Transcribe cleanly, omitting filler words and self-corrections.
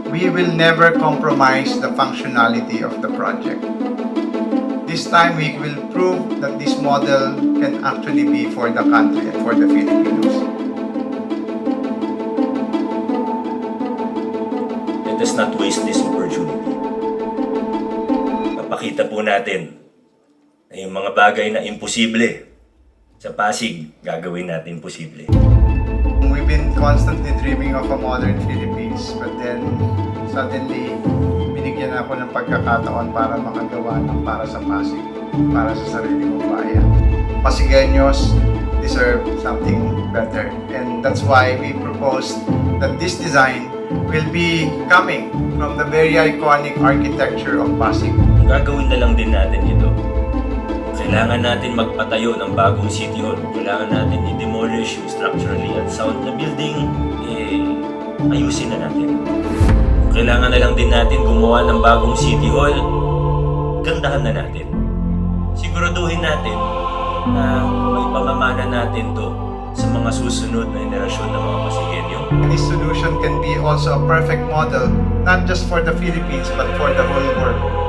we will never compromise the functionality of the project. This time, we will prove that this model can actually be for the country and for the Filipinos. Let us not waste this opportunity. Papakita po natin na yung mga bagay na imposible sa Pasig, gagawin natin posible. We've been constantly dreaming of a modern Philippines, but then suddenly binigyan ako ng pagkakataon para makagawa ng para sa Pasig, para sa sarili kong bayan. Pasigueños deserve something better, and that's why we proposed that this design will be coming from the very iconic architecture of Pasig. Gagawin na lang din natin ito. Kailangan natin magpatayo ng bagong City Hall. Kailangan natin i-demolish yung structurally unsound na building. Ayusin na natin. Kailangan na lang din natin gumawa ng bagong City Hall. Gandahan na natin. Siguraduhin natin na may pamamana natin to sa mga susunod na henerasyon ng mga Pasigueño. This solution can be also a perfect model, not just for the Philippines, but for the whole world.